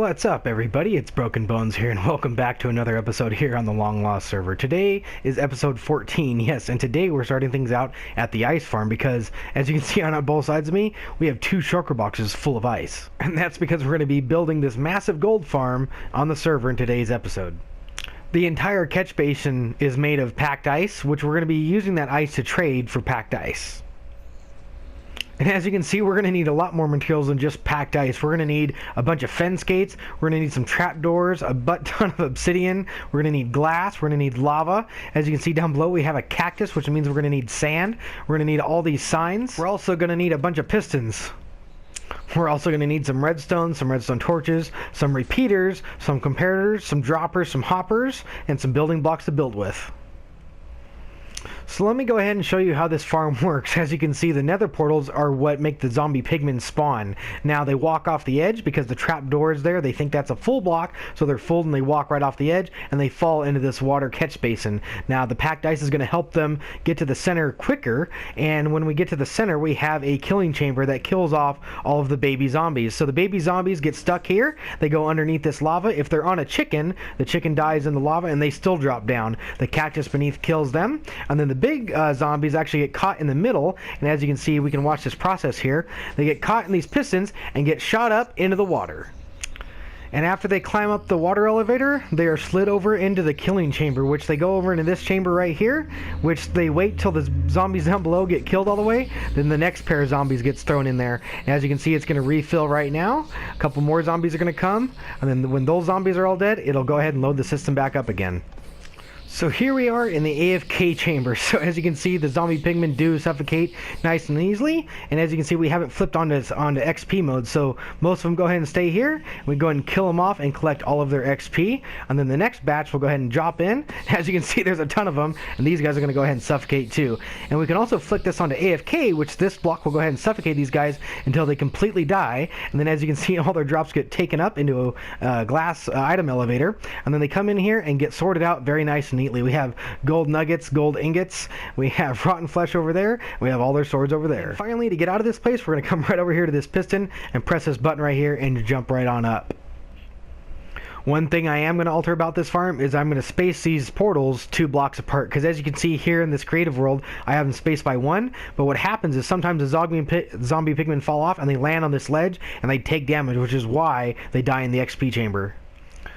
What's up, everybody? It's Broken Bones here, and welcome back to another episode here on the Long Lost server. Today is episode 14, yes, and today we're starting things out at the ice farm because, as you can see on both sides of me, we have two shulker boxes full of ice. And that's because we're going to be building this massive gold farm on the server in today's episode. The entire catch basin is made of packed ice, which we're going to be using that ice to trade for packed ice. And as you can see, we're going to need a lot more materials than just packed ice. We're going to need a bunch of fence gates. We're going to need some trapdoors, a butt ton of obsidian. We're going to need glass. We're going to need lava. As you can see down below, we have a cactus, which means we're going to need sand. We're going to need all these signs. We're also going to need a bunch of pistons. We're also going to need some redstone torches, some repeaters, some comparators, some droppers, some hoppers, and some building blocks to build with. So let me go ahead and show you how this farm works. As you can see, the nether portals are what make the zombie pigmen spawn. Now they walk off the edge because the trap door is there. They think that's a full block, so they're full and they walk right off the edge and they fall into this water catch basin. Now the packed ice is going to help them get to the center quicker, and when we get to the center we have a killing chamber that kills off all of the baby zombies. So the baby zombies get stuck here, they go underneath this lava. If they're on a chicken, the chicken dies in the lava and they still drop down. The cactus beneath kills them, and then the big zombies actually get caught in the middle, and as you can see, we can watch this process here. They get caught in these pistons and get shot up into the water. And after they climb up the water elevator, they are slid over into the killing chamber, which they go over into this chamber right here, which they wait till the zombies down below get killed all the way. Then the next pair of zombies gets thrown in there. And as you can see, it's going to refill right now. A couple more zombies are going to come, and then when those zombies are all dead, it'll go ahead and load the system back up again. So here we are in the AFK chamber. So as you can see, the zombie pigmen do suffocate nice and easily. And as you can see, we haven't flipped onto XP mode. So most of them go ahead and stay here. We go ahead and kill them off and collect all of their XP. And then the next batch will go ahead and drop in. As you can see, there's a ton of them. And these guys are going to go ahead and suffocate too. And we can also flick this onto AFK, which this block will go ahead and suffocate these guys until they completely die. And then as you can see, all their drops get taken up into a glass item elevator. And then they come in here and get sorted out very nice and neatly. We have gold nuggets, gold ingots, we have rotten flesh over there, we have all their swords over there. And finally, to get out of this place, we're going to come right over here to this piston and press this button right here and jump right on up. One thing I am going to alter about this farm is I'm going to space these portals 2 blocks apart, because as you can see here in this creative world, I have them spaced by 1, but what happens is sometimes the zombie pigmen fall off and they land on this ledge and they take damage, which is why they die in the XP chamber.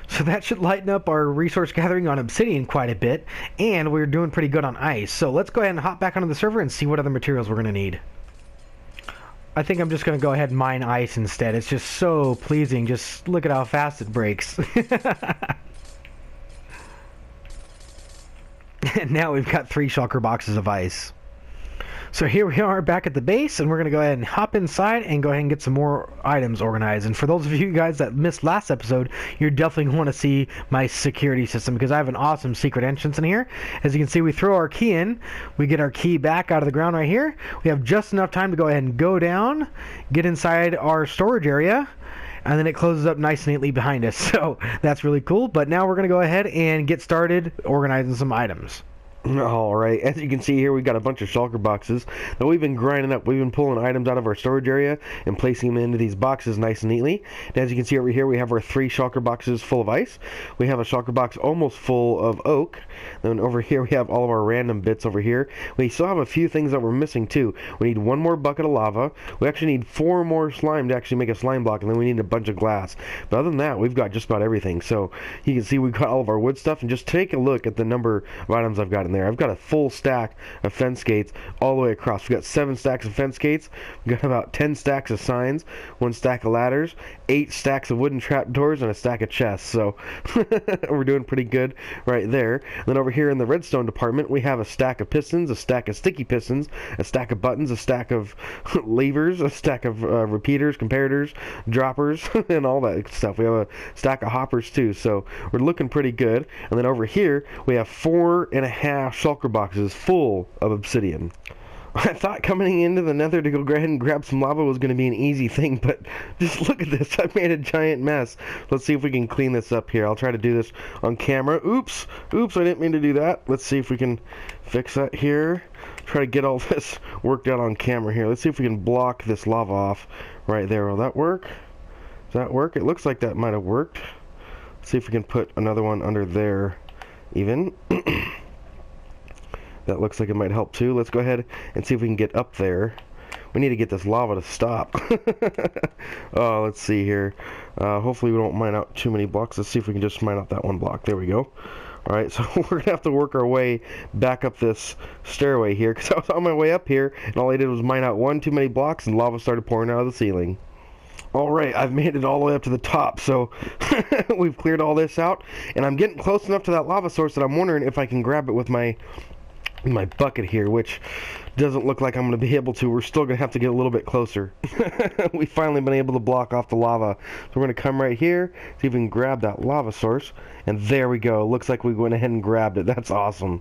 So that should lighten up our resource gathering on obsidian quite a bit, and we're doing pretty good on ice. So let's go ahead and hop back onto the server and see what other materials we're going to need. I think I'm just going to go ahead and mine ice instead. It's just so pleasing. Just look at how fast it breaks. And now we've got 3 shulker boxes of ice. So here we are back at the base, and we're going to go ahead and hop inside and go ahead and get some more items organized. And for those of you guys that missed last episode, you're definitely going to want to see my security system, because I have an awesome secret entrance in here. As you can see, we throw our key in, we get our key back out of the ground right here. We have just enough time to go ahead and go down, get inside our storage area, and then it closes up nice and neatly behind us. So that's really cool. But now we're going to go ahead and get started organizing some items. Alright, as you can see here, we've got a bunch of shulker boxes that we've been grinding up. We've been pulling items out of our storage area and placing them into these boxes nice and neatly. And as you can see over here, we have our 3 shulker boxes full of ice. We have a shulker box almost full of oak. Then over here, we have all of our random bits over here. We still have a few things that we're missing too. We need 1 more bucket of lava. We actually need 4 more slime to actually make a slime block, and then we need a bunch of glass. But other than that, we've got just about everything. So you can see we've got all of our wood stuff, and just take a look at the number of items I've got in there. I've got a full stack of fence gates all the way across. We've got 7 stacks of fence gates. We've got about 10 stacks of signs, 1 stack of ladders, 8 stacks of wooden trapdoors, and a stack of chests. So we're doing pretty good right there. And then over here in the redstone department, we have a stack of pistons, a stack of sticky pistons, a stack of buttons, a stack of levers, a stack of repeaters, comparators, droppers, and all that stuff. We have a stack of hoppers too. So we're looking pretty good. And then over here, we have 4.5 shulker boxes full of obsidian. I thought coming into the nether to go ahead and grab some lava was going to be an easy thing, but just look at this. I made a giant mess. Let's see if we can clean this up here. I'll try to do this on camera. Oops, I didn't mean to do that. Let's see if we can fix that here. Try to get all this worked out on camera here. Let's see if we can block this lava off right there. Will that work? that work? It looks like that might have worked. Let's see if we can put another one under there even. That looks like it might help too. Let's go ahead and see if we can get up there. We need to get this lava to stop. Oh, let's see here. Hopefully we don't mine out too many blocks. Let's see if we can just mine out that one block. There we go. Alright, so we're going to have to work our way back up this stairway here, because I was on my way up here, and all I did was mine out one too many blocks, and lava started pouring out of the ceiling. Alright, I've made it all the way up to the top, so we've cleared all this out, and I'm getting close enough to that lava source that I'm wondering if I can grab it with my bucket here, which doesn't look like I'm going to be able to. We're still going to have to get a little bit closer. We've finally been able to block off the lava. So we're going to come right here, see if we can grab that lava source, and there we go. Looks like we went ahead and grabbed it. That's awesome.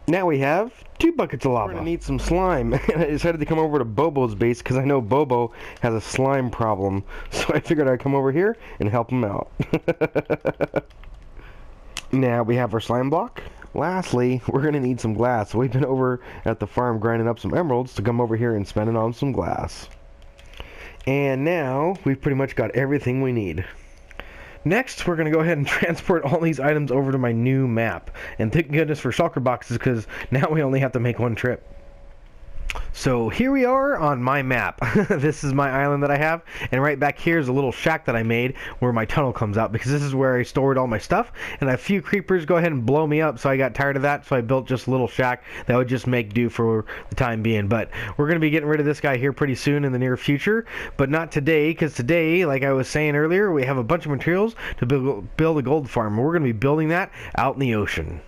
Now we have 2 buckets of lava. We're going to need some slime. And I decided to come over to Bobo's base because I know Bobo has a slime problem. So I figured I'd come over here and help him out. Now we have our slime block. Lastly, we're going to need some glass. We've been over at the farm grinding up some emeralds to come over here and spend it on some glass. And now, we've pretty much got everything we need. Next, we're going to go ahead and transport all these items over to my new map. And thank goodness for shulker boxes, because now we only have to make one trip. So here we are on my map. This is my island that I have, and right back here is a little shack that I made where my tunnel comes out, because this is where I stored all my stuff, and a few creepers go ahead and blow me up, so I got tired of that, so I built just a little shack that would just make do for the time being. But we're going to be getting rid of this guy here pretty soon in the near future, but not today, because today, like I was saying earlier, we have a bunch of materials to build a gold farm. We're going to be building that out in the ocean.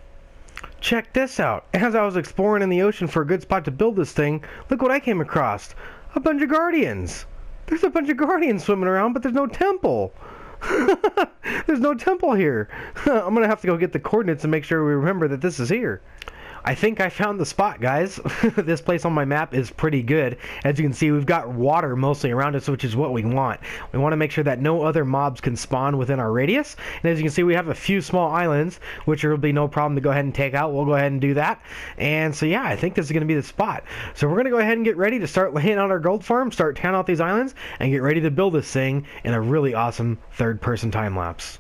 Check this out. As I was exploring in the ocean for a good spot to build this thing, look what I came across. A bunch of guardians. There's a bunch of guardians swimming around, but there's no temple. There's no temple here. I'm going to have to go get the coordinates and make sure we remember that this is here. I think I found the spot, guys. This place on my map is pretty good. As you can see, we've got water mostly around us, which is what we want. We want to make sure that no other mobs can spawn within our radius. And as you can see, we have a few small islands, which will be no problem to go ahead and take out. We'll go ahead and do that. And so yeah, I think this is going to be the spot. So we're going to go ahead and get ready to start laying out our gold farm, start tearing out these islands, and get ready to build this thing in a really awesome third-person time-lapse.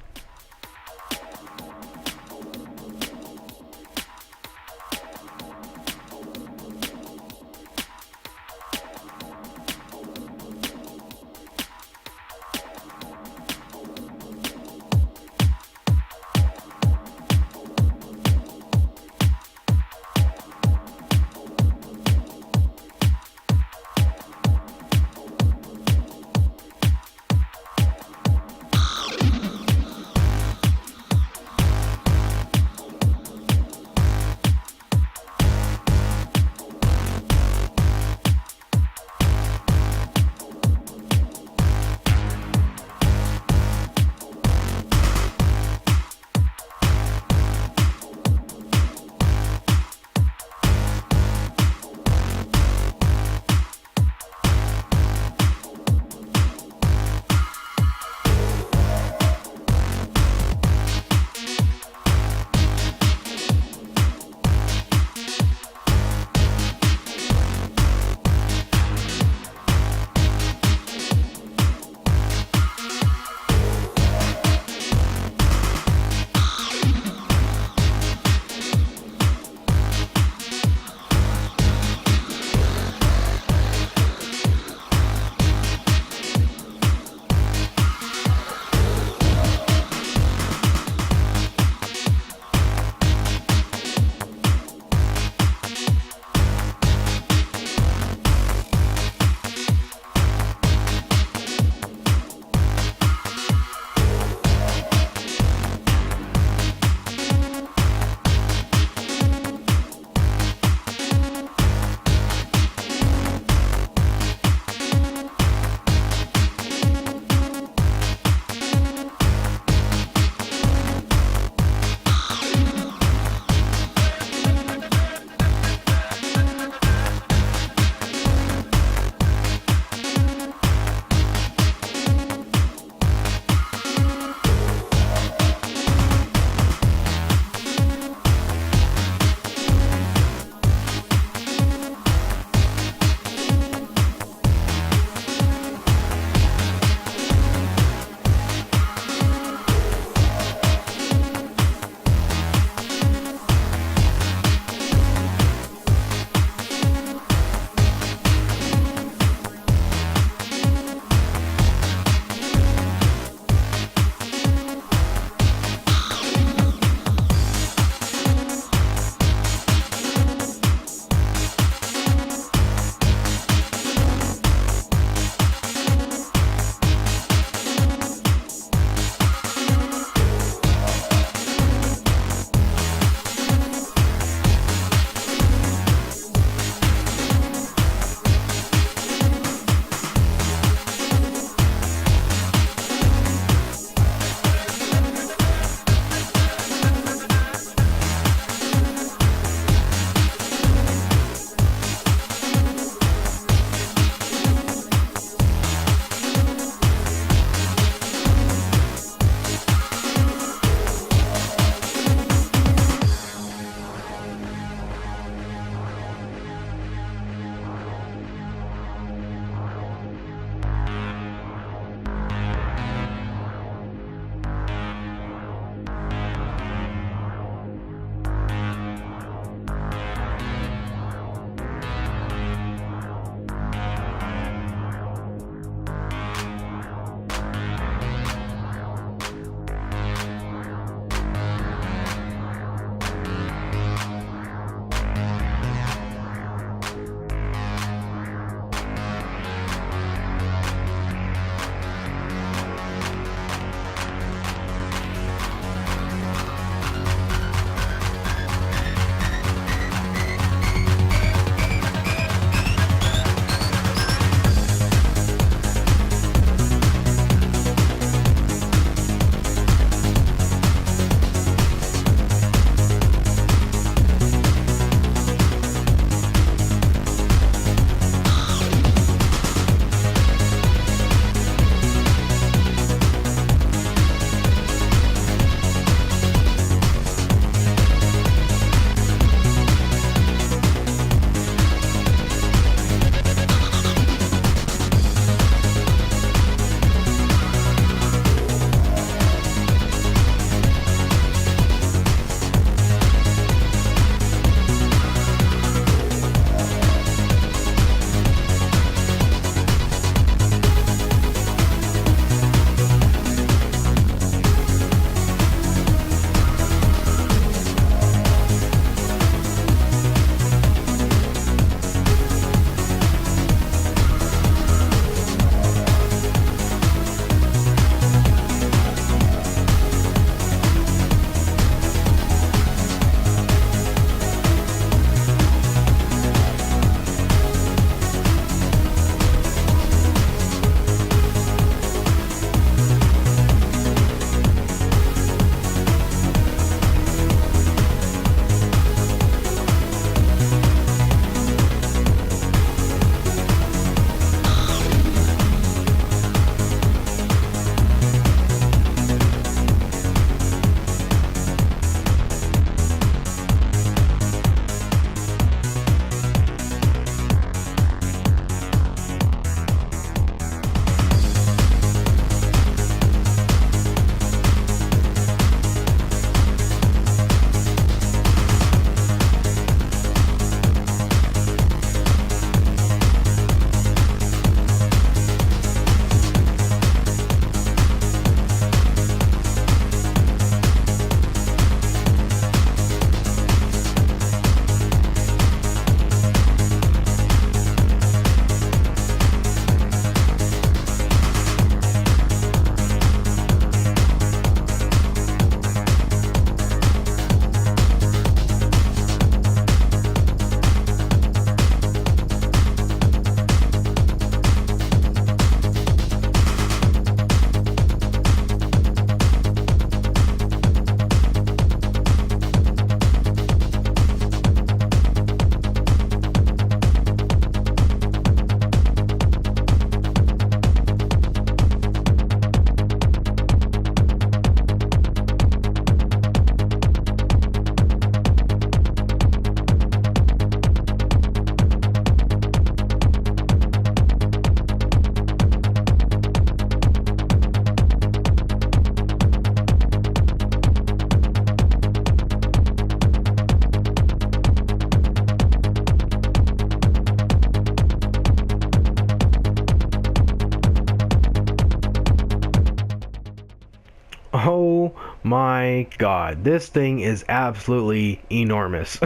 my god, this thing is absolutely enormous.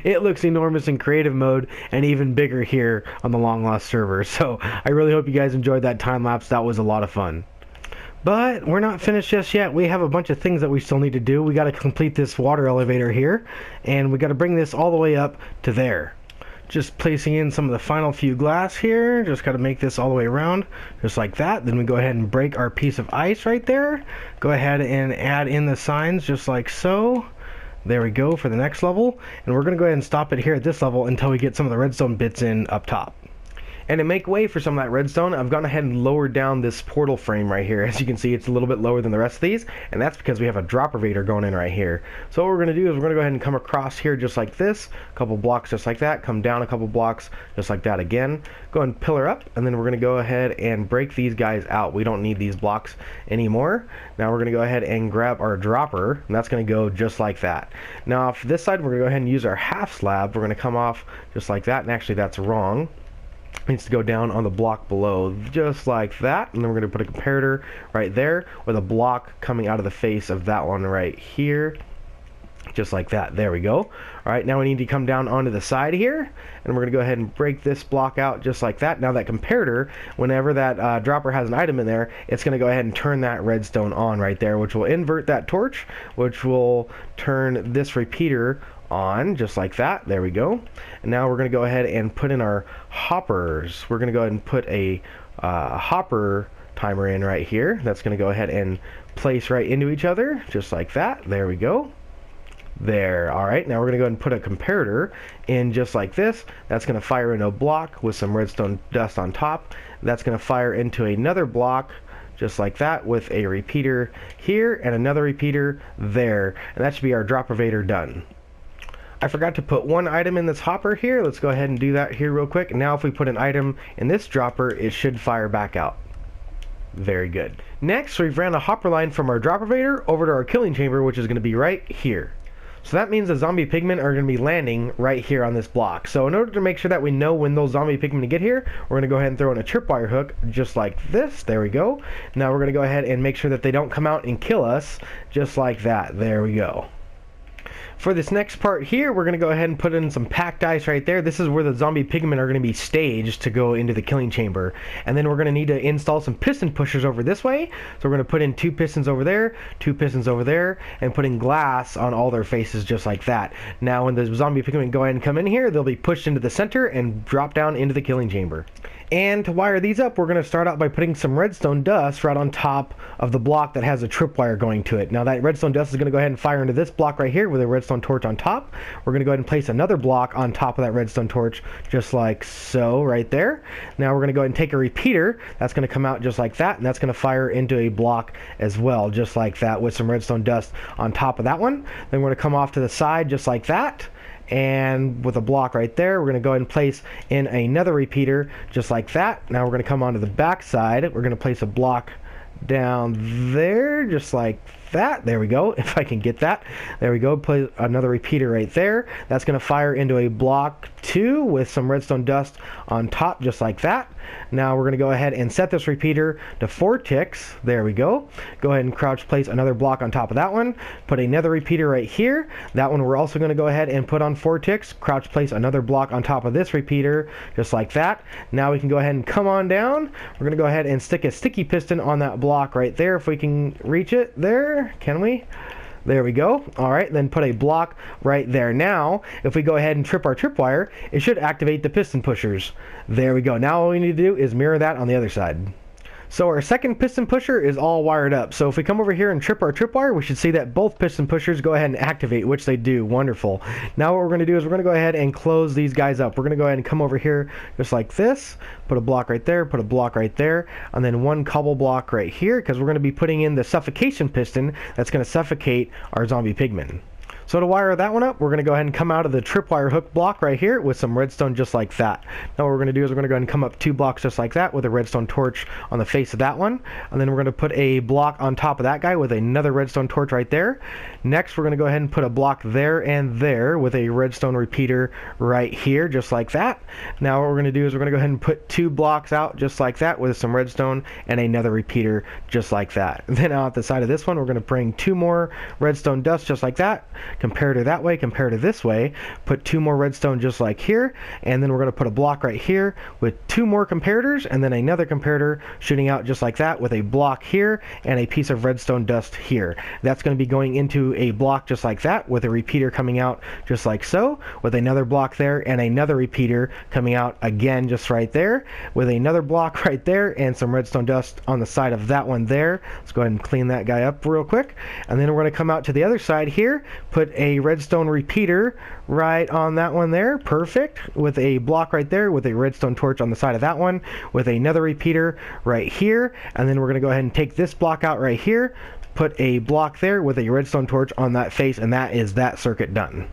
It looks enormous in creative mode and even bigger here on the Long Lost server. So I really hope you guys enjoyed that time lapse. That was a lot of fun. But we're not finished just yet. We have a bunch of things that we still need to do. We got to complete this water elevator here, and we got to bring this all the way up to there. Just placing in some of the final few glass here. Just got to make this all the way around, just like that. Then we go ahead and break our piece of ice right there. Go ahead and add in the signs just like so. There we go for the next level. And we're going to go ahead and stop it here at this level until we get some of the redstone bits in up top. And to make way for some of that redstone, I've gone ahead and lowered down this portal frame right here. As you can see, it's a little bit lower than the rest of these, and that's because we have a dropper vader going in right here. So what we're going to do is we're going to go ahead and come across here just like this, a couple blocks just like that, come down a couple blocks just like that again, go ahead and pillar up, and then we're going to go ahead and break these guys out. We don't need these blocks anymore. Now we're going to go ahead and grab our dropper, and that's going to go just like that. Now for this side, we're going to go ahead and use our half slab. We're going to come off just like that, and actually that's wrong. Needs to go down on the block below just like that, and then we're going to put a comparator right there with a block coming out of the face of that one right here just like that. There we go. Alright, now we need to come down onto the side here, and we're going to go ahead and break this block out just like that. Now that comparator, whenever that dropper has an item in there, it's going to go ahead and turn that redstone on right there, which will invert that torch, which will turn this repeater on just like that. There we go. And now we're going to go ahead and put in our hoppers. We're going to go ahead and put a hopper timer in right here. That's going to go ahead and place right into each other just like that. There we go. There. Alright, now we're going to go ahead and put a comparator in just like this. That's going to fire into a block with some redstone dust on top. That's going to fire into another block just like that with a repeater here and another repeater there. And that should be our dropper vader done. I forgot to put one item in this hopper here. Let's go ahead and do that here real quick. Now if we put an item in this dropper, it should fire back out. Very good. Next, we've ran a hopper line from our dropper vader over to our killing chamber, which is going to be right here. So that means the zombie pigmen are going to be landing right here on this block. So in order to make sure that we know when those zombie pigmen get here, we're going to go ahead and throw in a tripwire hook just like this. There we go. Now we're going to go ahead and make sure that they don't come out and kill us just like that. There we go. For this next part here, we're going to go ahead and put in some packed ice right there. This is where the zombie pigmen are going to be staged to go into the killing chamber. And then we're going to need to install some piston pushers over this way. So we're going to put in 2 pistons over there, 2 pistons over there, and putting glass on all their faces just like that. Now when the zombie pigmen go ahead and come in here, they'll be pushed into the center and drop down into the killing chamber. And to wire these up, we're going to start out by putting some redstone dust right on top of the block that has a tripwire going to it. Now that redstone dust is going to go ahead and fire into this block right here with a redstone torch on top. We're going to go ahead and place another block on top of that redstone torch just like so right there. Now we're going to go ahead and take a repeater. That's going to come out just like that, and that's going to fire into a block as well just like that with some redstone dust on top of that one. Then we're going to come off to the side just like that. And with a block right there, we're going to go ahead and place in another repeater just like that. Now we're going to come onto the back side. We're going to place a block down there just like that. There we go. If I can get that. There we go. Place another repeater right there. That's going to fire into a block 2 with some redstone dust on top just like that. Now we're going to go ahead and set this repeater to 4 ticks. There we go. Go ahead and crouch place another block on top of that one. Put another repeater right here. That one we're also going to go ahead and put on 4 ticks. Crouch place another block on top of this repeater just like that. Now we can go ahead and come on down. We're going to go ahead and stick a sticky piston on that block right there if we can reach it there. Can we? There we go. Alright, then put a block right there. Now, if we go ahead and trip our tripwire, it should activate the piston pushers. There we go. Now all we need to do is mirror that on the other side. So our second piston pusher is all wired up. So if we come over here and trip our tripwire, we should see that both piston pushers go ahead and activate, which they do. Wonderful. Now what we're going to do is we're going to go ahead and close these guys up. We're going to go ahead and come over here just like this. Put a block right there, put a block right there, and then one cobble block right here because we're going to be putting in the suffocation piston that's going to suffocate our zombie pigmen. So to wire that one up, we're going to go ahead and come out of the tripwire hook block right here with some redstone just like that. Now what we're going to do is we're going to go ahead and come up 2 blocks just like that with a redstone torch on the face of that one. And then we're going to put a block on top of that guy with another redstone torch right there. Next we're going to go ahead and put a block there and there with a redstone repeater right here just like that. Now what we're going to do is we're going to go ahead and put 2 blocks out just like that with some redstone and another repeater just like that. Then out at the side of this one we're going to bring 2 more redstone dust just like that. Compare to that way, compare to this way, put 2 more redstone just like here, and then we're going to put a block right here with 2 more comparators, and then another comparator shooting out just like that with a block here and a piece of redstone dust here. That's going to be going into a block just like that with a repeater coming out just like so, with another block there and another repeater coming out again just right there, with another block right there and some redstone dust on the side of that one there. Let's go ahead and clean that guy up real quick, and then we're going to come out to the other side here, put a redstone repeater right on that one there, perfect, with a block right there with a redstone torch on the side of that one with another repeater right here, and then we're going to go ahead and take this block out right here, put a block there with a redstone torch on that face, and that is that circuit done.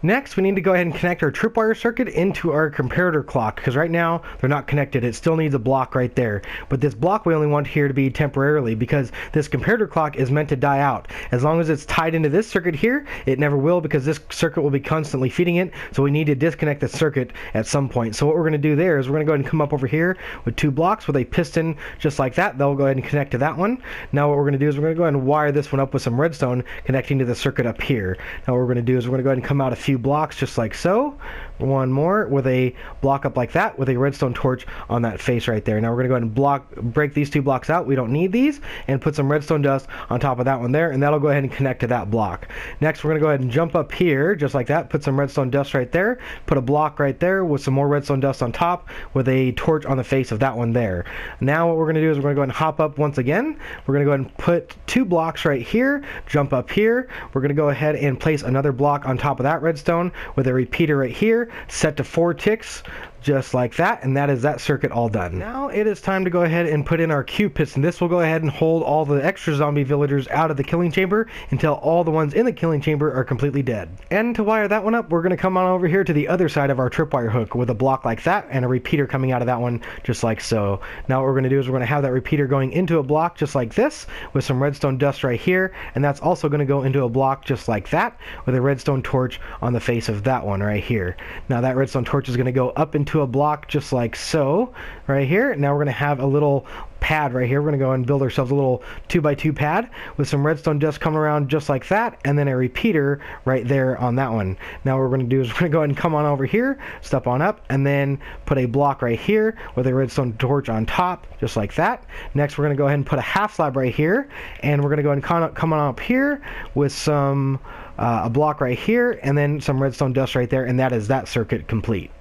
Next, we need to go ahead and connect our tripwire circuit into our comparator clock, because right now they're not connected. It still needs a block right there. But this block we only want here to be temporarily, because this comparator clock is meant to die out. As long as it's tied into this circuit here, it never will, because this circuit will be constantly feeding it, so we need to disconnect the circuit at some point. So what we're going to do there is we're going to go ahead and come up over here with 2 blocks with a piston just like that. They'll go ahead and connect to that one. Now what we're going to do is we're going to go ahead and wire this one up with some redstone connecting to the circuit up here. Now what we're going to do is we're going to go ahead and come out a few blocks just like so. One more with a block up like that with a redstone torch on that face right there. Now we're going to go ahead and break these 2 blocks out. We don't need these, and put some redstone dust on top of that one there, and that'll go ahead and connect to that block. Next we're going to go ahead and jump up here just like that, put some redstone dust right there, put a block right there with some more redstone dust on top with a torch on the face of that one there. Now what we're going to do is we're going to go ahead and hop up once again. We're going to go ahead and put 2 blocks right here, jump up here. We're going to go ahead and place another block on top of that redstone with a repeater right here, set to 4 ticks just like that, and that is that circuit all done. Now it is time to go ahead and put in our Q piston. This will go ahead and hold all the extra zombie villagers out of the killing chamber until all the ones in the killing chamber are completely dead. And to wire that one up, we're going to come on over here to the other side of our tripwire hook with a block like that and a repeater coming out of that one just like so. Now what we're going to do is we're going to have that repeater going into a block just like this with some redstone dust right here, and that's also going to go into a block just like that with a redstone torch on the face of that one right here. Now that redstone torch is going to go up into a block just like so right here. Now we're going to have a little pad right here. We're going to go and build ourselves a little 2x2 pad with some redstone dust coming around just like that, and then a repeater right there on that one. Now what we're going to do is we're going to go ahead and come on over here, step on up, and then put a block right here with a redstone torch on top just like that. Next we're going to go ahead and put a half slab right here, and we're going to go ahead and come on up here with some a block right here, and then some redstone dust right there, and that is that circuit complete.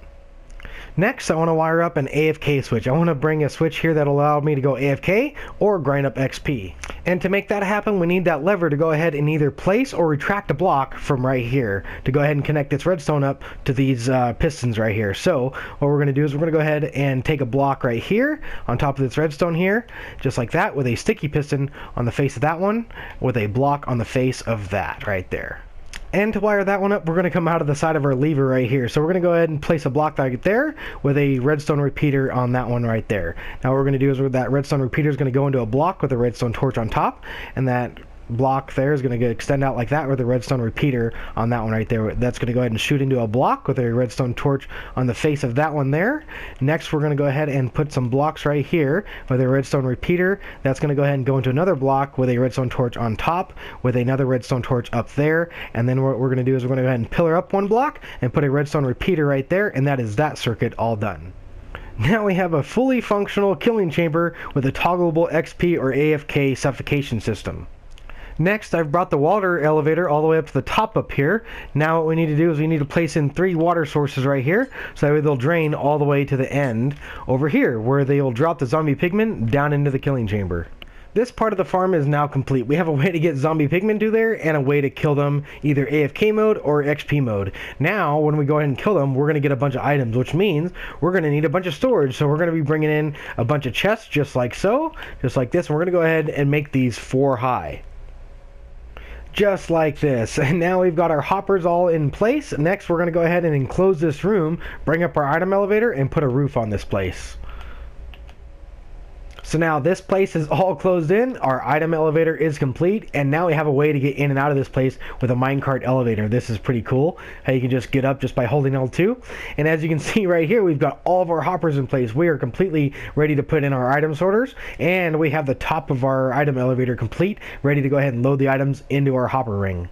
Next, I want to wire up an AFK switch. I want to bring a switch here that will allow me to go AFK or grind up XP. And to make that happen, we need that lever to go ahead and either place or retract a block from right here to go ahead and connect this redstone up to these pistons right here. So what we're going to do is we're going to go ahead and take a block right here on top of this redstone here, just like that, with a sticky piston on the face of that one, with a block on the face of that right there. And to wire that one up, we're going to come out of the side of our lever right here. So we're going to go ahead and place a block right there with a redstone repeater on that one right there. Now what we're going to do is that redstone repeater is going to go into a block with a redstone torch on top, and that block there is going to extend out like that with a redstone repeater on that one right there. That's going to go ahead and shoot into a block with a redstone torch on the face of that one there. Next we're going to go ahead and put some blocks right here with a redstone repeater. That's going to go ahead and go into another block with a redstone torch on top with another redstone torch up there. And then what we're going to do is we're going to go ahead and pillar up one block and put a redstone repeater right there, and that is that circuit all done. Now we have a fully functional killing chamber with a toggleable XP or AFK suffocation system. Next, I've brought the water elevator all the way up to the top up here. Now what we need to do is we need to place in 3 water sources right here, so that way they'll drain all the way to the end over here, where they'll drop the zombie pigmen down into the killing chamber. This part of the farm is now complete. We have a way to get zombie pigmen to there and a way to kill them either AFK mode or XP mode. Now, when we go ahead and kill them, we're going to get a bunch of items, which means we're going to need a bunch of storage. So we're going to be bringing in a bunch of chests just like so, just like this, and we're going to go ahead and make these 4 high. just like this. And now we've got our hoppers all in place. Next, we're going to go ahead and enclose this room, bring up our item elevator, and put a roof on this place. So now this place is all closed in, our item elevator is complete, and now we have a way to get in and out of this place with a minecart elevator. This is pretty cool, how you can just get up just by holding L2. And as you can see right here, we've got all of our hoppers in place. We are completely ready to put in our item sorters, and we have the top of our item elevator complete, ready to go ahead and load the items into our hopper ring.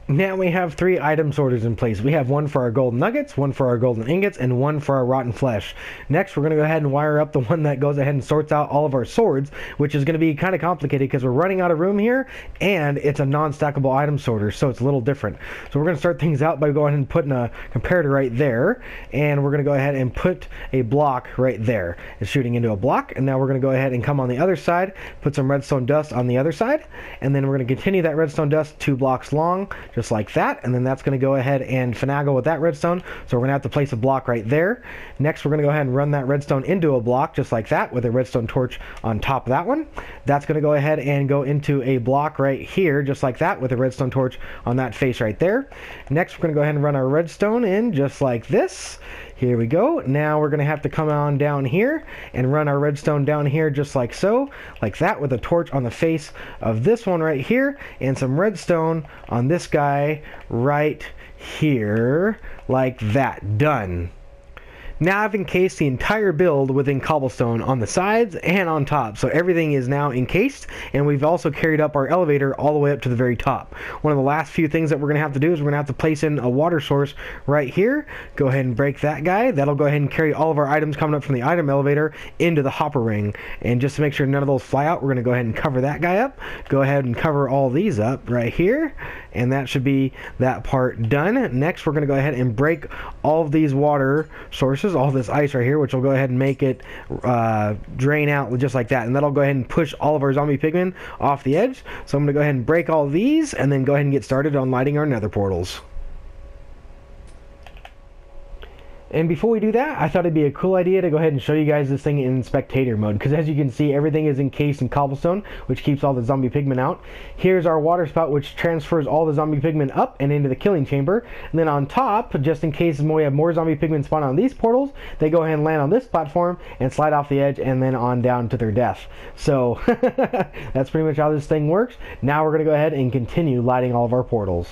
Now we have 3 item sorters in place. We have one for our golden nuggets, one for our golden ingots, and one for our rotten flesh. Next, we're going to go ahead and wire up the one that goes ahead and sorts out all of our swords, which is going to be kind of complicated because we're running out of room here, and it's a non-stackable item sorter, so it's a little different. So we're going to start things out by going ahead and putting a comparator right there, and we're going to go ahead and put a block right there. It's shooting into a block, and now we're going to go ahead and come on the other side, put some redstone dust on the other side, and then we're going to continue that redstone dust 2 blocks long, just like that, and then that's going to go ahead and finagle with that redstone, so we're going to have to place a block right there. Next, we're going to go ahead and run that redstone into a block just like that with a redstone torch on top of that one. That's going to go ahead and go into a block right here just like that with a redstone torch on that face right there. Next, we're going to go ahead and run our redstone in just like this. Here we go. Now we're going to have to come on down here and run our redstone down here just like so, like that, with a torch on the face of this one right here and some redstone on this guy right here, like that. Done. Now I've encased the entire build within cobblestone on the sides and on top, so everything is now encased, and we've also carried up our elevator all the way up to the very top. One of the last few things that we're going to have to do is we're going to have to place in a water source right here. Go ahead and break that guy. That'll go ahead and carry all of our items coming up from the item elevator into the hopper ring. And just to make sure none of those fly out, we're going to go ahead and cover that guy up. Go ahead and cover all these up right here, and that should be that part done. Next, we're going to go ahead and break all of these water sources, all this ice right here, which will go ahead and make it drain out just like that, and that'll go ahead and push all of our zombie pigmen off the edge. So I'm going to go ahead and break all these and then go ahead and get started on lighting our nether portals. And before we do that, I thought it'd be a cool idea to go ahead and show you guys this thing in spectator mode, because as you can see, everything is encased in cobblestone, which keeps all the zombie pigmen out. Here's our water spout, which transfers all the zombie pigmen up and into the killing chamber. And then on top, just in case we have more zombie pigmen spawn on these portals, they go ahead and land on this platform and slide off the edge and then on down to their death. So that's pretty much how this thing works. Now we're going to go ahead and continue lighting all of our portals.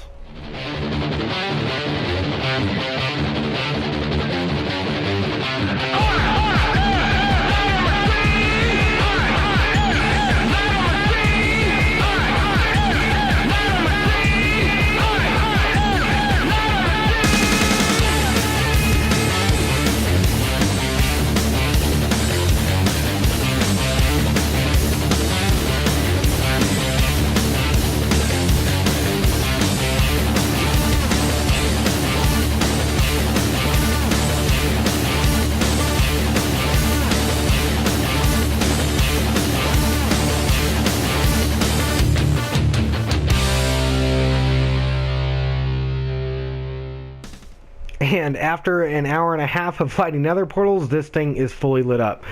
And after an hour and a half of lighting nether portals, this thing is fully lit up.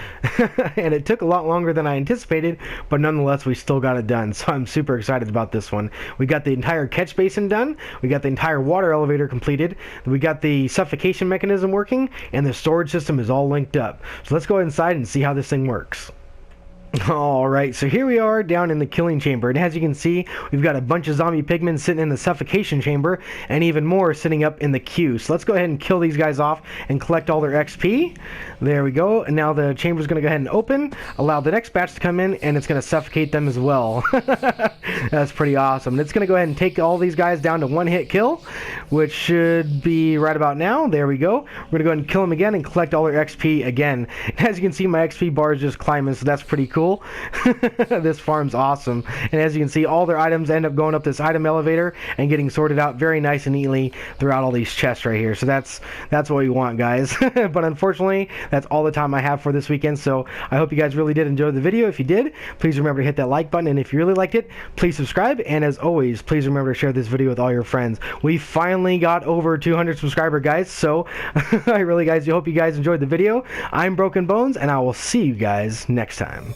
And it took a lot longer than I anticipated, but nonetheless, we still got it done. So I'm super excited about this one. We got the entire catch basin done. We got the entire water elevator completed. We got the suffocation mechanism working, and the storage system is all linked up. So let's go inside and see how this thing works. Alright, so here we are down in the killing chamber, and as you can see, we've got a bunch of zombie pigmen sitting in the suffocation chamber, and even more sitting up in the queue. So let's go ahead and kill these guys off and collect all their XP. There we go, and now the chamber's going to go ahead and open, allow the next batch to come in, and it's going to suffocate them as well. That's pretty awesome. And it's going to go ahead and take all these guys down to one-hit kill, which should be right about now. There we go. We're going to go ahead and kill them again and collect all their XP again. And as you can see, my XP bar is just climbing, so that's pretty cool. This farm's awesome, and as you can see, all their items end up going up this item elevator and getting sorted out very nice and neatly throughout all these chests right here. So that's what we want, guys. But unfortunately, that's all the time I have for this weekend, so I hope you guys really did enjoy the video. If you did, please remember to hit that like button, and if you really liked it, please subscribe, and as always, please remember to share this video with all your friends. We finally got over 200 subscribers, guys, so I really hope you guys enjoyed the video. I'm Broken Bones, and I will see you guys next time.